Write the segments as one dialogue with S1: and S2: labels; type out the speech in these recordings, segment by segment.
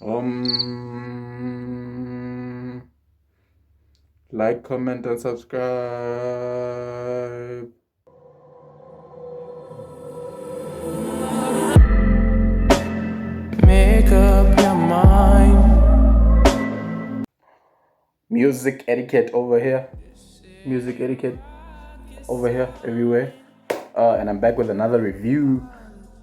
S1: Like, comment, and subscribe.
S2: Make up your mind.
S1: Music etiquette over here. Music etiquette over here, everywhere. And I'm back with another review.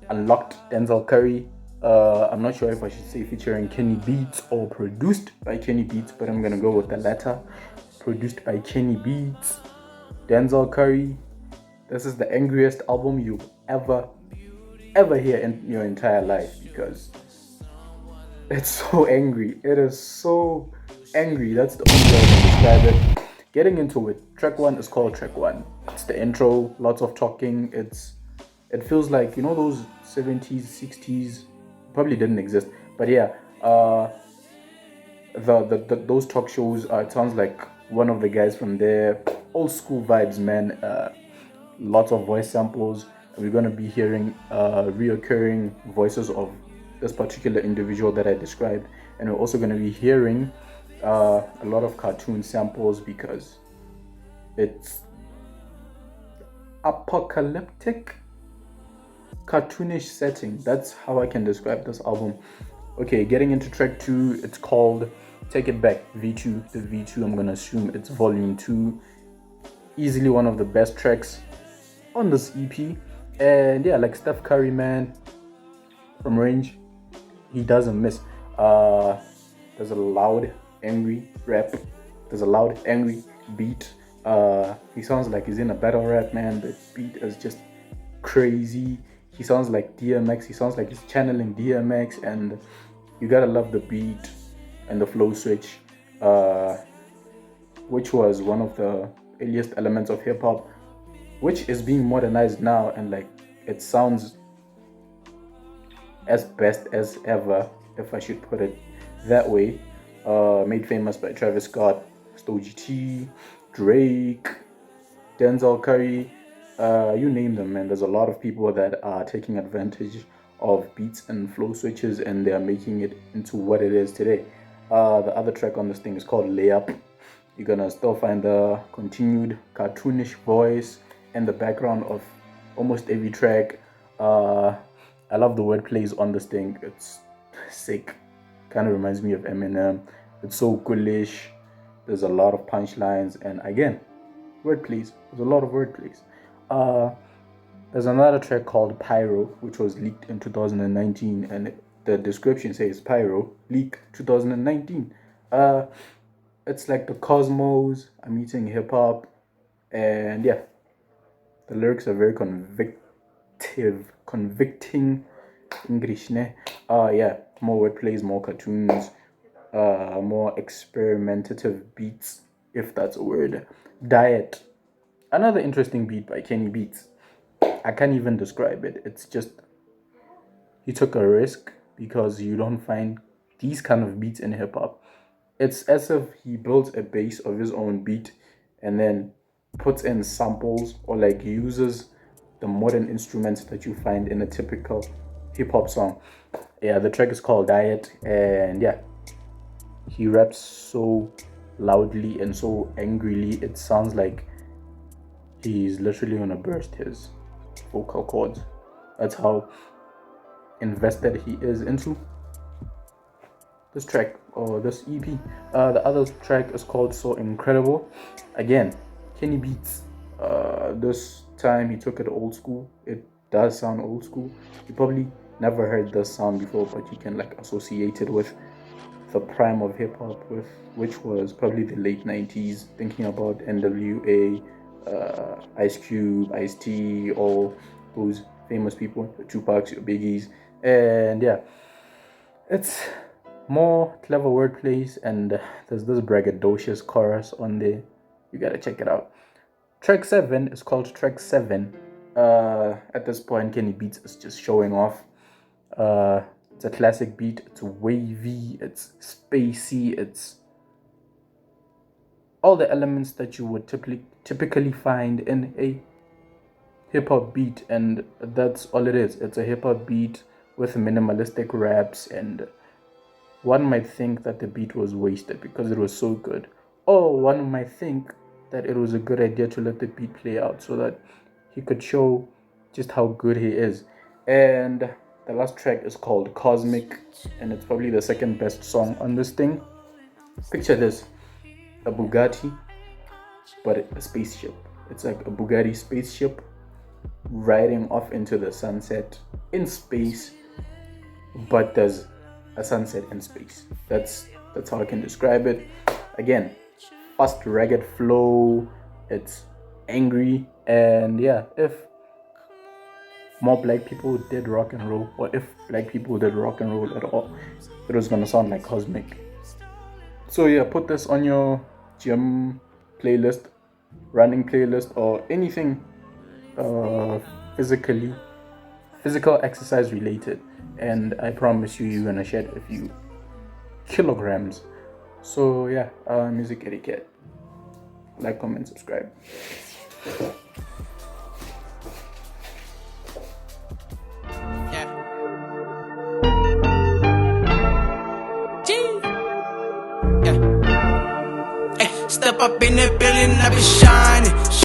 S1: Unlocked Denzel Curry. I'm not sure if I should say featuring Kenny Beats or produced by Kenny Beats, but I'm gonna go with the latter. Produced by Kenny Beats. Denzel Curry. This is the angriest album you ever hear in your entire life, because it's so angry. It is so angry. That's the only way I can describe it. Getting into it, track one is called track one. It's the intro, lots of talking. It feels like, you know, those 70s, 60s probably didn't exist, but yeah, those talk shows. It sounds like one of the guys from there. Old school vibes, man. Lots of voice samples. We're gonna be hearing reoccurring voices of this particular individual that I described, and we're also gonna be hearing a lot of cartoon samples because it's apocalyptic, cartoonish setting. That's how I can describe this album. Okay, getting into track two, it's called Take It Back V2. The V2, I'm gonna assume it's volume 2. Easily one of the best tracks on this EP. And yeah, like Steph Curry, man, from range, he doesn't miss. There's a loud, angry rap. There's a loud, angry beat. He sounds like he's in a battle rap, man. The beat is just crazy. He sounds like DMX. He sounds like he's channeling DMX, and you gotta love the beat and the flow switch, which was one of the earliest elements of hip hop, which is being modernized now, and like it sounds as best as ever, if I should put it that way. Made famous by Travis Scott, Stogie T, Drake, Denzel Curry, you name them, man. There's a lot of people that are taking advantage of beats and flow switches, and they're making it into what it is today. The other track on this thing is called Layup. You're gonna still find the continued cartoonish voice and the background of almost every track. I love the word plays on this thing. It's sick. Kind of reminds me of Eminem. It's so ghoulish. There's a lot of punchlines, and again, word plays. There's a lot of word plays. There's another track called Pyro, which was leaked in 2019, and the description says Pyro leak 2019. It's like the cosmos. I'm eating hip hop, and yeah, the lyrics are very convicting English, ne? Yeah, more word plays, more cartoons, more experimentative beats, if that's a word. Diet, another interesting beat by Kenny Beats. I can't even describe it. It's just he took a risk, because you don't find these kind of beats in hip hop. It's as if he built a base of his own beat and then puts in samples, or like uses the modern instruments that you find in a typical hip hop song. Yeah, the track is called Diet, and yeah, he raps so loudly and so angrily. It sounds like he's literally gonna burst his vocal cords. That's how invested he is into this track or this EP. The other track is called So Incredible. Again, Kenny Beats. This time he took it old school. It does sound old school. You probably never heard this sound before, but you can like associate it with the prime of hip hop, with which was probably the late 90s. Thinking about NWA, Ice Cube, Ice T, all those famous people, the Tupacs, your Biggies, and yeah, it's more clever wordplays, and there's this braggadocious chorus on there. You gotta check it out. Track 7 is called Track 7. At this point, Kenny Beats is just showing off. It's a classic beat. It's wavy. It's spacey. It's all the elements that you would typically find in a hip hop beat, and that's all it is. It's a hip hop beat with minimalistic raps and one might think that the beat was wasted because it was so good, or one might think that it was a good idea to let the beat play out so that he could show just how good he is. And the last track is called Cosmic, and it's probably the second best song on this thing. Picture this: a Bugatti, but a spaceship. It's like a Bugatti spaceship riding off into the sunset in space, but there's a sunset in space. That's how I can describe it. Again, fast, ragged flow. It's angry, and yeah, if more black people did rock and roll, or if black people did rock and roll at all, it was gonna sound like Cosmic. So yeah, put this on your gym playlist, running playlist, or anything physical exercise related, and I promise you're gonna shed a few kilograms. So yeah, music etiquette. Like, comment, subscribe.
S2: Step up in the building, I be shining.